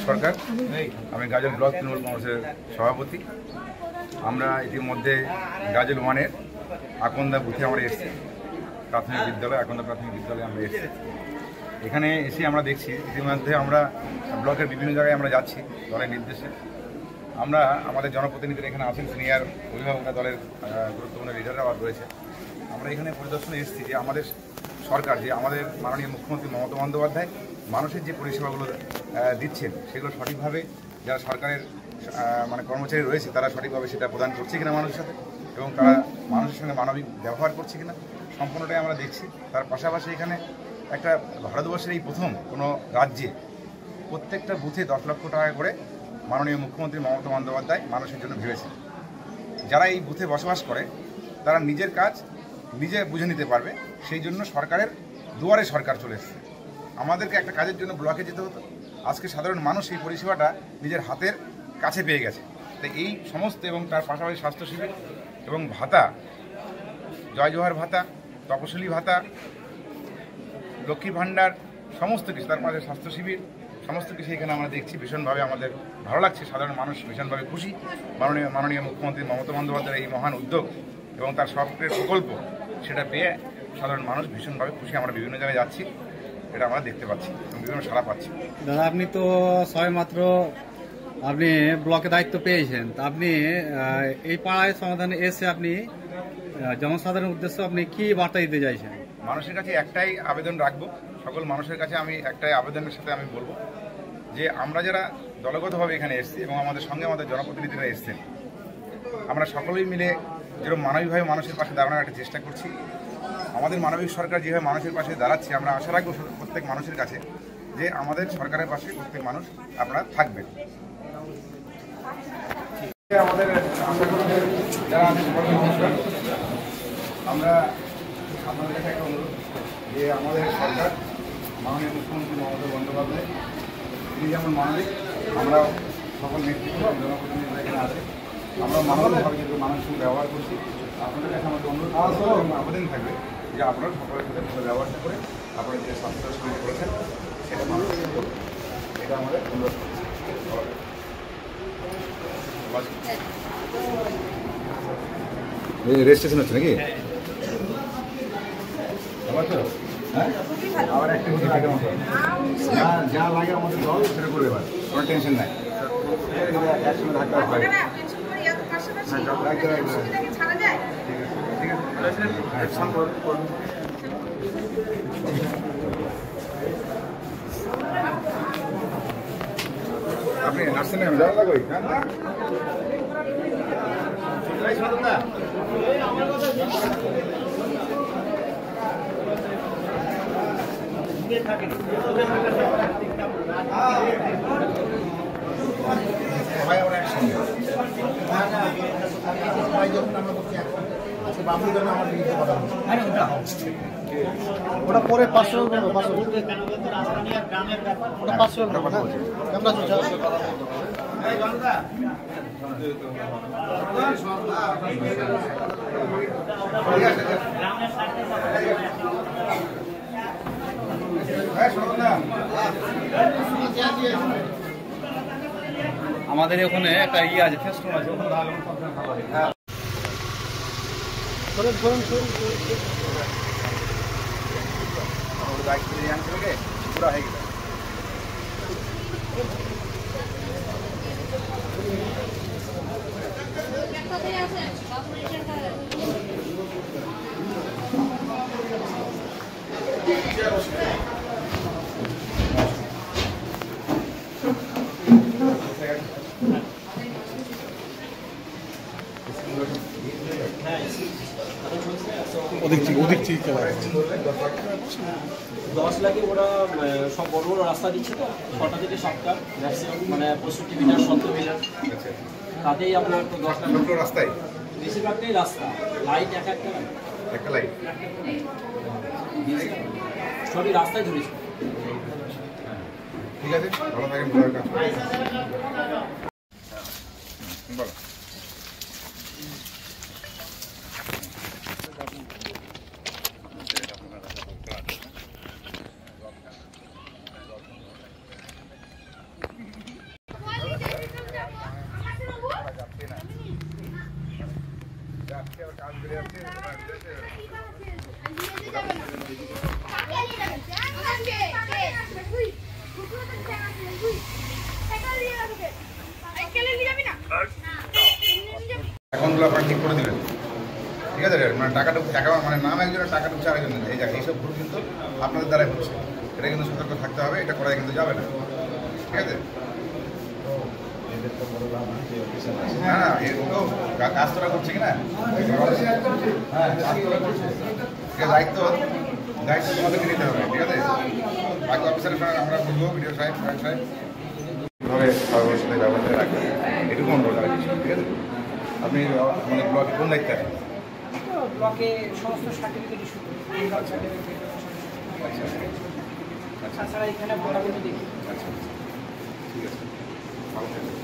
সরকার, আমি গাজল ব্লক তৃণমূল কংগ্রেসের সভাপতি। আমরা ইতিমধ্যে গাজল 1-এর আকন্দা বুথে আমরা এসেছি, প্রাথমিক বিদ্যালয়, আকন্দা প্রাথমিক বিদ্যালয়ে আমরা এসেছি। এখানে এসে আমরা দেখছি ইতিমধ্যে আমরা ব্লকের বিভিন্ন জায়গায় আমরা যাচ্ছি দলের নির্দেশে। আমরা আমাদের জনপ্রতিনিধিরা এখানে আছেন, সিনিয়র অভিভাবকরা, দলের গুরুত্বপূর্ণ লিডাররা রয়েছে। আমরা এখানে পরিদর্শনে এসেছি যে আমাদের সরকার, যে আমাদের মাননীয় মুখ্যমন্ত্রী মমতা বন্দ্যোপাধ্যায় মানুষের যে পরিষেবাগুলো দিচ্ছেন সেগুলো সঠিকভাবে যারা সরকারের কর্মচারী রয়েছে তারা সঠিকভাবে সেটা প্রদান করছে কিনা মানুষের সাথে, এবং তারা মানুষের সঙ্গে মানবিক ব্যবহার করছে কিনা সম্পূর্ণটাই আমরা দেখছি। তার পাশাপাশি এখানে একটা ভারতবর্ষের এই প্রথম কোনো রাজ্যে প্রত্যেকটা বুথে 10 লক্ষ টাকা করে মাননীয় মুখ্যমন্ত্রী মমতা বন্দ্যোপাধ্যায় মানুষের জন্য ভেবেছেন। যারা এই বুথে বসবাস করে তারা নিজের কাজ নিজে বুঝে নিতে পারবে, সেই জন্য সরকারের দুয়ারে সরকার চলে এসেছে। আমাদেরকে একটা কাজের জন্য ব্লকে যেতে হতো, আজকে সাধারণ মানুষ এই পরিষেবাটা নিজের হাতের কাছে পেয়ে গেছে। তাই এই সমস্ত এবং তার পাশাপাশি স্বাস্থ্য শিবির এবং ভাতা, জয় জোহার ভাতা, তপশিলি ভাতা, লক্ষ্মী ভাণ্ডার, সমস্ত কিছু, তার পাশে স্বাস্থ্য শিবির, সমস্ত কিছু এখানে আমরা দেখছি। ভীষণভাবে আমাদের ভালো লাগছে, সাধারণ মানুষ ভীষণভাবে খুশি। মাননীয় মুখ্যমন্ত্রী মমতা বন্দ্যোপাধ্যায়ের এই মহান উদ্যোগ এবং তার সবচেয়ে প্রকল্প সেটা পেয়ে সাধারণ মানুষ ভীষণভাবে খুশি। আমরা বিভিন্ন জায়গায় যাচ্ছি, এটা আমরা দেখতে পাচ্ছি এবং বিভিন্ন সাড়া পাচ্ছি। দাদা, আপনি তো সবেমাত্র আপনি ব্লকে দায়িত্ব পেয়েছেন, তা আপনি এই পাড়ায় সমাধানে এসে আপনি জনসাধারণের উদ্দেশ্যে আপনি কি বার্তা দিতে চাইছেন? মানুষের কাছে একটাই আবেদন রাখবো, সকল মানুষের কাছে আমি একটাই আবেদনের সাথে আমি বলবো যে আমরা যারা দলগতভাবে এখানে এসেছি এবং আমাদের সঙ্গে আমাদের জনপ্রতিনিধিরা এসেছেন, আমরা সকলেই মিলে যেরকম মানবিকভাবে মানুষের পাশে দাঁড়ানোর একটা চেষ্টা করছি। আমাদের মানবিক সরকার যেভাবে মানুষের পাশে দাঁড়াচ্ছে, আমরা আশা রাখবো প্রত্যেক মানুষের কাছে যে আমাদের সরকারের পাশে প্রত্যেক মানুষ আপনারা থাকবেন। আমাদের যারা আমরা আপনাদের কাছে একটা অনুরোধ যে আমাদের সরকার, মাননীয় মুখ্যমন্ত্রী মমতা বন্দ্যোপাধ্যায়, তিনি যেমন মানবিক, আমরা সকল নেতৃত্ব জনপ্রতিনিধিরা এখানে আছে, আমরা মানবিকভাবে কিন্তু মানুষের সঙ্গে ব্যবহার করছি। আপনাদের কাছে আমাদের অনুরোধ আবেদন থাকবে যে আপনারা সকলের সাথে ভালো ব্যবহারটা করে আপনারা যে স্বাস্থ্য সুবিধা করেছেন সেটা মানুষকে করবেন, এটা আমাদের অনুরোধ। রেজিস্ট্রেশন হচ্ছে নাকি? হ্যাঁ, আবার একটা যা লাগে আমাদের দল সেটা করবে, এবার কোনো টেনশন নাই। একসঙ্গে থাকতে হবে। আপনি নার্সিং হোমে যাওয়া লাগবে সবাই আমরা একসঙ্গে ওটা পরে 500 ওটা 500 কেমন আছো? আমাদের ওখানে একটা আছে, ফেস্টুন আছে, ওখানে পুরা হয়ে গেল। ওদিক থেকে 10 লাখে ওরা সব বড় বড় রাস্তা দিচ্ছে, তো 6টা থেকে 7টা ম্যাক্সিমাম, 65 মিটার 70 মিটার, তাতেই আপনার 10 লাখ রাস্তায় বেশিরভাগটাই রাস্তা, লাইট একটা লাইট সবই রাস্তায় ধরেছে। ঠিক আছে, ভালো থাকেন। বলো। অ্যাকাউন্টগুলো আপনারা ঠিক করে দেবেন, ঠিক আছে? মানে টাকাটা অ্যাকাউন্ট মানে নাম একজনের, টাকা ঢুকছে আরেকজনের, এই জায়গায় এইসব ভুল কিন্তু আপনাদের দ্বারাই হচ্ছে। এটা কিন্তু সতর্ক থাকতে হবে, এটা করা কিন্তু যাবে না, ঠিক আছে? না না, এরকম তো কাজ তোরা করছে কিনা, হ্যাঁ কাজ তোরা করছে, ঠিক আছে? দায়িত্ব তোমাদেরকে নিতে হবে, ঠিক আছে? বাকি অফিসারের সঙ্গে আমরা বলবো, ভিডিও সাহেব কীভাবে সবার সাথে ব্যবহার রাখবেন, এটুকু অনুরোধ আর কিছু, ঠিক আছে? আপনি আমাদের ব্লকে কোন দায়িত্বে আছেন? ব্লকে সমস্ত সার্টিফিকেট ইস্যু করি, তাছাড়া এখানে ভাড়াগুলো দেখি। আচ্ছা ঠিক আছে, ভালো থাকবেন।